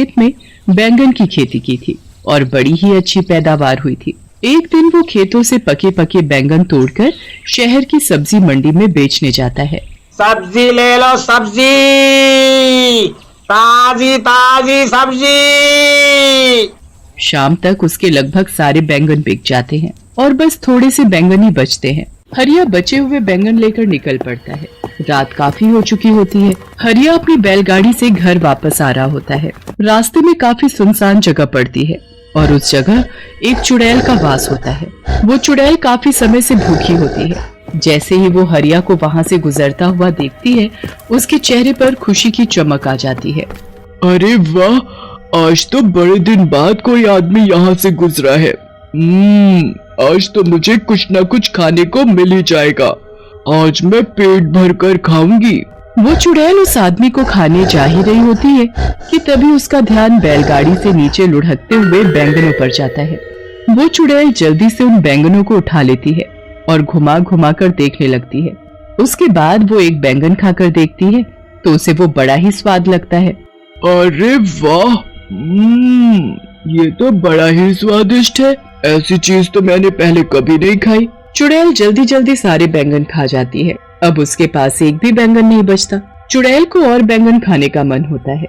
खेत में बैंगन की खेती की थी और बड़ी ही अच्छी पैदावार हुई थी। एक दिन वो खेतों से पके पके बैंगन तोड़कर शहर की सब्जी मंडी में बेचने जाता है। सब्जी ले लो, सब्जी, ताजी ताजी सब्जी। शाम तक उसके लगभग सारे बैंगन बिक जाते हैं और बस थोड़े से बैंगन ही बचते हैं। हरिया बचे हुए बैंगन लेकर निकल पड़ता है। रात काफी हो चुकी होती है। हरिया अपनी बैलगाड़ी से घर वापस आ रहा होता है। रास्ते में काफी सुनसान जगह पड़ती है और उस जगह एक चुड़ैल का वास होता है। वो चुड़ैल काफी समय से भूखी होती है। जैसे ही वो हरिया को वहाँ से गुजरता हुआ देखती है, उसके चेहरे पर खुशी की चमक आ जाती है। अरे वाह, आज तो बड़े दिन बाद कोई आदमी यहाँ से गुजरा है। आज तो मुझे कुछ न कुछ खाने को मिल ही जाएगा। आज मैं पेट भर कर खाऊंगी। वो चुड़ैल उस आदमी को खाने जा ही रही होती है कि तभी उसका ध्यान बैलगाड़ी से नीचे लुढ़कते हुए बैंगनों पर जाता है। वो चुड़ैल जल्दी से उन बैंगनों को उठा लेती है और घुमा घुमा कर देखने लगती है। उसके बाद वो एक बैंगन खाकर देखती है तो उसे वो बड़ा ही स्वाद लगता है। अरे वाह, ये तो बड़ा ही स्वादिष्ट है। ऐसी चीज तो मैंने पहले कभी नहीं खाई। चुड़ैल जल्दी जल्दी सारे बैंगन खा जाती है। अब उसके पास एक भी बैंगन नहीं बचता। चुड़ैल को और बैंगन खाने का मन होता है।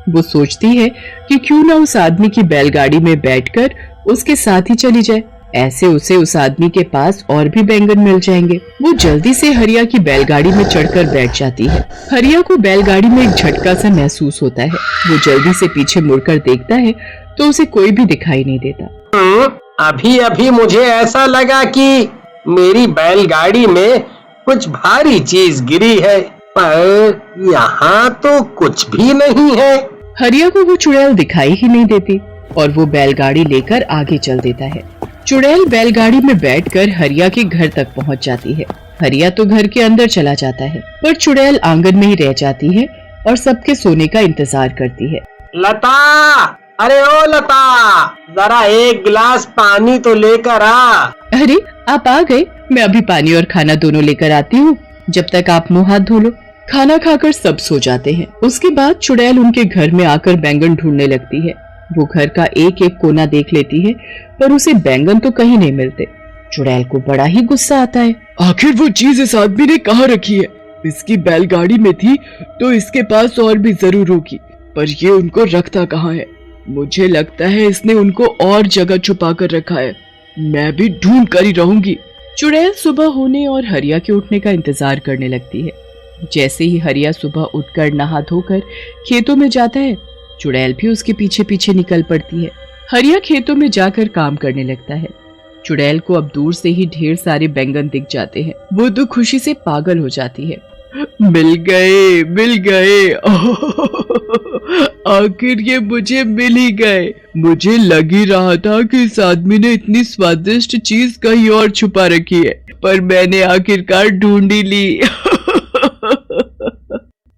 वो सोचती है कि क्यों ना उस आदमी की बैलगाड़ी में बैठकर उसके साथ ही चली जाए। ऐसे उसे उस आदमी के पास और भी बैंगन मिल जाएंगे। वो जल्दी से हरिया की बैलगाड़ी में चढ़कर बैठ जाती है। हरिया को बैलगाड़ी में एक झटका सा महसूस होता है। वो जल्दी से पीछे मुड़कर देखता है तो उसे कोई भी दिखाई नहीं देता। अभी अभी मुझे ऐसा लगा कि मेरी बैलगाड़ी में कुछ भारी चीज गिरी है, पर यहाँ तो कुछ भी नहीं है। हरिया को वो चुड़ैल दिखाई ही नहीं देती और वो बैलगाड़ी लेकर आगे चल देता है। चुड़ैल बैलगाड़ी में बैठकर हरिया के घर तक पहुँच जाती है। हरिया तो घर के अंदर चला जाता है, पर चुड़ैल आंगन में ही रह जाती है और सबके सोने का इंतजार करती है। लता, अरे ओ लता, जरा एक गिलास पानी तो लेकर आ। अरे आप आ गए, मैं अभी पानी और खाना दोनों लेकर आती हूँ। जब तक आप मुँह हाथ धो लो। खाना खाकर सब सो जाते हैं। उसके बाद चुड़ैल उनके घर में आकर बैंगन ढूंढने लगती है। वो घर का एक एक कोना देख लेती है, पर उसे बैंगन तो कहीं नहीं मिलते। चुड़ैल को बड़ा ही गुस्सा आता है। आखिर वो चीज इस आदमी ने कहाँ रखी है? इसकी बैलगाड़ी में थी तो इसके पास और भी जरूर होगी, पर ये उनको रखता कहाँ है? मुझे लगता है इसने उनको और जगह छुपा कर रखा है। मैं भी ढूंढ कर ही रहूंगी। चुड़ैल सुबह होने और हरिया के उठने का इंतजार करने लगती है। जैसे ही हरिया सुबह उठकर नहा धोकर खेतों में जाता है, चुड़ैल भी उसके पीछे पीछे निकल पड़ती है। हरिया खेतों में जाकर काम करने लगता है। चुड़ैल को अब दूर से ही ढेर सारे बैंगन दिख जाते हैं। वो तो खुशी से पागल हो जाती है। मिल गए, मिल गए। आखिर ये मुझे मिल ही गए। मुझे लग ही रहा था कि इस आदमी ने इतनी स्वादिष्ट चीज कहीं और छुपा रखी है, पर मैंने आखिरकार ढूंढ ही ली।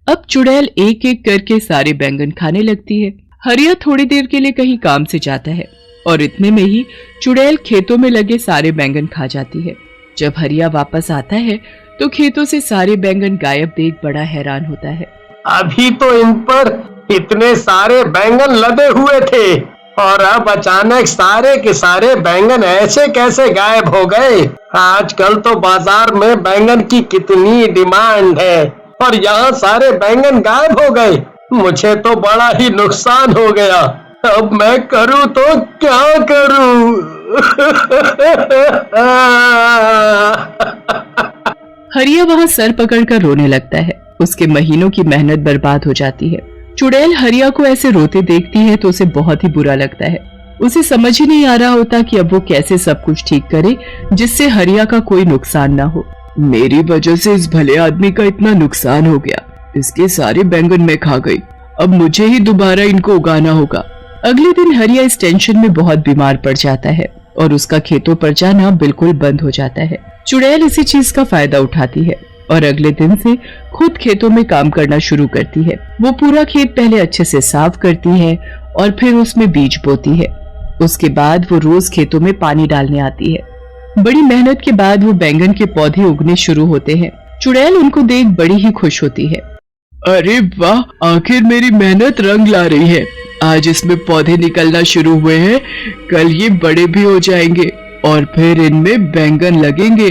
अब चुड़ैल एक एक करके सारे बैंगन खाने लगती है। हरिया थोड़ी देर के लिए कहीं काम से जाता है और इतने में ही चुड़ैल खेतों में लगे सारे बैंगन खा जाती है। जब हरिया वापस आता है तो खेतों से सारे बैंगन गायब देख बड़ा हैरान होता है। अभी तो इन पर इतने सारे बैंगन लदे हुए थे और अब अचानक सारे के सारे बैंगन ऐसे कैसे गायब हो गए? आजकल तो बाजार में बैंगन की कितनी डिमांड है और यहाँ सारे बैंगन गायब हो गए। मुझे तो बड़ा ही नुकसान हो गया। अब मैं करूँ तो क्या करूँ? हरिया वहाँ सर पकड़कर रोने लगता है। उसके महीनों की मेहनत बर्बाद हो जाती है। चुड़ैल हरिया को ऐसे रोते देखती है तो उसे बहुत ही बुरा लगता है। उसे समझ ही नहीं आ रहा होता कि अब वो कैसे सब कुछ ठीक करे जिससे हरिया का कोई नुकसान ना हो। मेरी वजह से इस भले आदमी का इतना नुकसान हो गया। इसके सारे बैंगन मैं खा गई। अब मुझे ही दोबारा इनको उगाना होगा। अगले दिन हरिया इस टेंशन में बहुत बीमार पड़ जाता है और उसका खेतों पर जाना बिल्कुल बंद हो जाता है। चुड़ैल इसी चीज का फायदा उठाती है और अगले दिन से खुद खेतों में काम करना शुरू करती है। वो पूरा खेत पहले अच्छे से साफ करती है और फिर उसमें बीज बोती है। उसके बाद वो रोज खेतों में पानी डालने आती है। बड़ी मेहनत के बाद वो बैंगन के पौधे उगने शुरू होते हैं। चुड़ैल उनको देख बड़ी ही खुश होती है। अरे वाह, आखिर मेरी मेहनत रंग ला रही है। आज इसमें पौधे निकलना शुरू हुए हैं, कल ये बड़े भी हो जाएंगे और फिर इनमें बैंगन लगेंगे।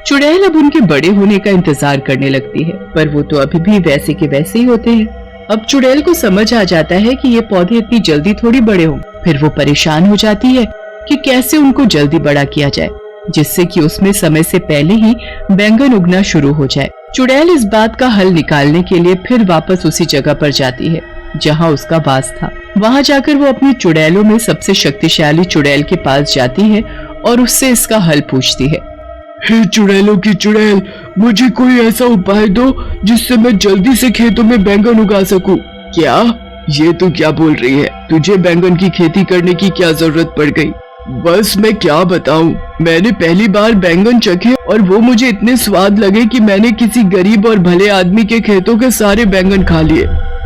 चुड़ैल अब उनके बड़े होने का इंतजार करने लगती है, पर वो तो अभी भी वैसे के वैसे ही होते हैं। अब चुड़ैल को समझ आ जाता है कि ये पौधे इतनी जल्दी थोड़ी बड़े हों। फिर वो परेशान हो जाती है कि कैसे उनको जल्दी बड़ा किया जाए, जिससे कि उसमें समय से पहले ही बैंगन उगना शुरू हो जाए। चुड़ैल इस बात का हल निकालने के लिए फिर वापस उसी जगह पर जाती है जहाँ उसका वास था। वहाँ जाकर वो अपनी चुड़ैलों में सबसे शक्तिशाली चुड़ैल के पास जाती है और उससे इसका हल पूछती है। हे चुड़ैलों की चुड़ैल, मुझे कोई ऐसा उपाय दो जिससे मैं जल्दी से खेतों में बैंगन उगा सकूं। क्या? ये तू क्या बोल रही है? तुझे बैंगन की खेती करने की क्या जरूरत पड़ गई? बस मैं क्या बताऊं, मैंने पहली बार बैंगन चखे और वो मुझे इतने स्वाद लगे कि मैंने किसी गरीब और भले आदमी के खेतों के सारे बैंगन खा लिए।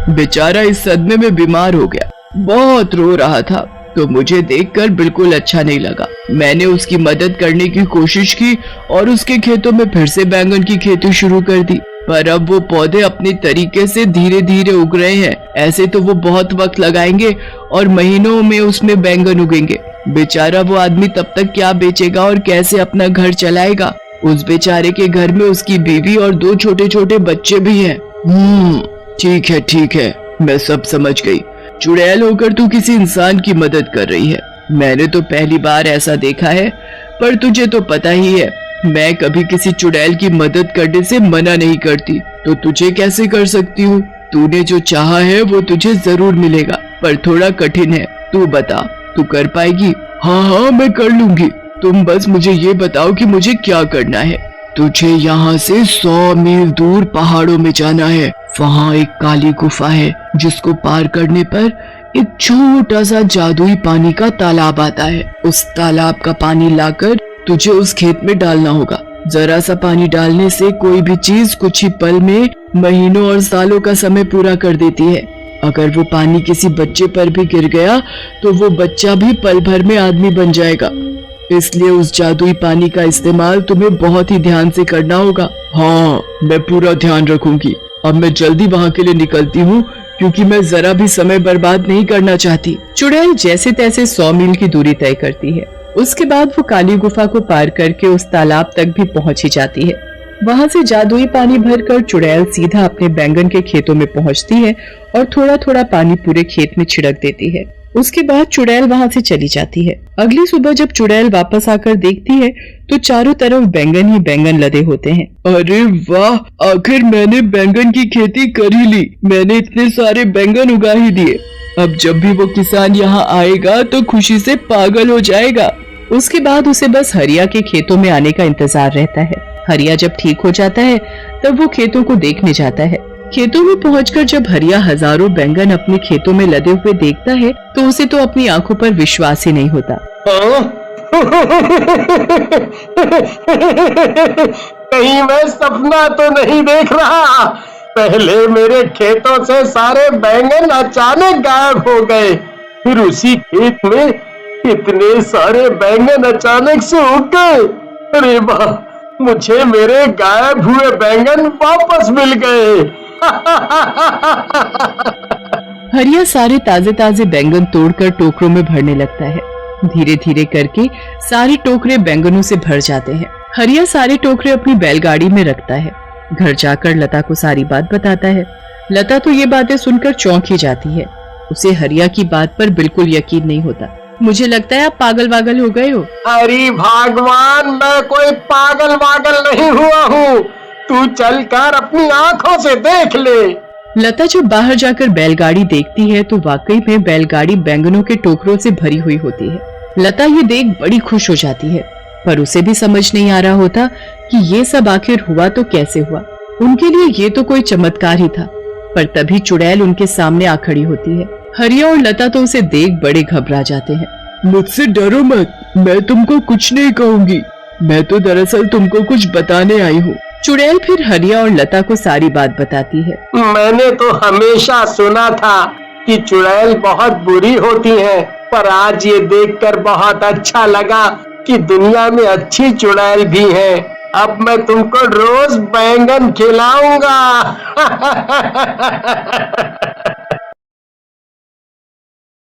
बेचारा इस सदमे में बीमार हो गया, बहुत रो रहा था, तो मुझे देखकर बिल्कुल अच्छा नहीं लगा। मैंने उसकी मदद करने की कोशिश की और उसके खेतों में फिर से बैंगन की खेती शुरू कर दी, पर अब वो पौधे अपने तरीके से धीरे धीरे उग रहे हैं। ऐसे तो वो बहुत वक्त लगाएंगे और महीनों में उसमें बैंगन उगेंगे। बेचारा वो आदमी तब तक क्या बेचेगा और कैसे अपना घर चलाएगा? उस बेचारे के घर में उसकी बीवी और 2 छोटे छोटे बच्चे भी हैं। ठीक है, मैं सब समझ गई। चुड़ैल होकर तू किसी इंसान की मदद कर रही है। मैंने तो पहली बार ऐसा देखा है, पर तुझे तो पता ही है मैं कभी किसी चुड़ैल की मदद करने से मना नहीं करती, तो तुझे कैसे कर सकती हूँ? तूने जो चाहा है वो तुझे जरूर मिलेगा, पर थोड़ा कठिन है। तू बता, तू कर पाएगी? हाँ, मैं कर लूंगी। तुम बस मुझे ये बताओ कि मुझे क्या करना है। तुझे यहाँ से 100 मील दूर पहाड़ों में जाना है। वहाँ एक काली गुफा है जिसको पार करने पर एक छोटा सा जादुई पानी का तालाब आता है। उस तालाब का पानी लाकर तुझे उस खेत में डालना होगा। जरा सा पानी डालने से कोई भी चीज कुछ ही पल में महीनों और सालों का समय पूरा कर देती है। अगर वो पानी किसी बच्चे पर भी गिर गया तो वो बच्चा भी पल भर में आदमी बन जाएगा। इसलिए उस जादुई पानी का इस्तेमाल तुम्हें बहुत ही ध्यान से करना होगा। हाँ, मैं पूरा ध्यान रखूंगी। अब मैं जल्दी वहाँ के लिए निकलती हूँ, क्योंकि मैं जरा भी समय बर्बाद नहीं करना चाहती। चुड़ैल जैसे तैसे 100 मील की दूरी तय करती है। उसके बाद वो काली गुफा को पार करके उस तालाब तक भी पहुंच ही जाती है। वहां से जादुई पानी भरकर चुड़ैल सीधा अपने बैंगन के खेतों में पहुंचती है और थोड़ा थोड़ा पानी पूरे खेत में छिड़क देती है। उसके बाद चुड़ैल वहां से चली जाती है। अगली सुबह जब चुड़ैल वापस आकर देखती है तो चारों तरफ बैंगन ही बैंगन लदे होते हैं। अरे वाह, आखिर मैंने बैंगन की खेती कर ही ली। मैंने इतने सारे बैंगन उगा ही दिए। अब जब भी वो किसान यहाँ आएगा तो खुशी से पागल हो जाएगा। उसके बाद उसे बस हरिया के खेतों में आने का इंतजार रहता है। हरिया जब ठीक हो जाता है तब वो खेतों को देखने जाता है। खेतों में पहुंचकर जब हरिया हजारों बैंगन अपने खेतों में लदे हुए देखता है तो उसे तो अपनी आंखों पर विश्वास ही नहीं होता। कहीं मैं सपना तो नहीं देख रहा? पहले मेरे खेतों से सारे बैंगन अचानक गायब हो गए, फिर उसी खेत में इतने सारे बैंगन अचानक से उग गए। अरे वाह, मुझे मेरे गायब हुए बैंगन वापस मिल गए। हरिया सारे ताजे ताजे बैंगन तोड़कर टोकरों में भरने लगता है। धीरे धीरे करके सारे टोकरे बैंगनों से भर जाते हैं। हरिया सारे टोकरे अपनी बैलगाड़ी में रखता है। घर जाकर लता को सारी बात बताता है। लता तो ये बातें सुनकर चौंक ही जाती है। उसे हरिया की बात पर बिल्कुल यकीन नहीं होता। मुझे लगता है आप पागल वागल हो गए हो। अरे भगवान, मैं कोई पागल वागल नहीं हुआ हूँ। तू चलकर अपनी आंखों से देख ले। लता जब बाहर जाकर बैलगाड़ी देखती है तो वाकई में बैलगाड़ी बैंगनों के टोकरों से भरी हुई होती है। लता ये देख बड़ी खुश हो जाती है, पर उसे भी समझ नहीं आ रहा होता कि ये सब आखिर हुआ तो कैसे हुआ। उनके लिए ये तो कोई चमत्कार ही था। पर तभी चुड़ैल उनके सामने आ खड़ी होती है। हरिया और लता तो उसे देख बड़े घबरा जाते हैं। मुझसे डरो मत, मैं तुमको कुछ नहीं कहूँगी। मैं तो दरअसल तुमको कुछ बताने आई हूँ। चुड़ैल फिर हरिया और लता को सारी बात बताती है। मैंने तो हमेशा सुना था कि चुड़ैल बहुत बुरी होती हैं, पर आज ये देखकर बहुत अच्छा लगा कि दुनिया में अच्छी चुड़ैल भी हैं। अब मैं तुमको रोज बैंगन खिलाऊंगा।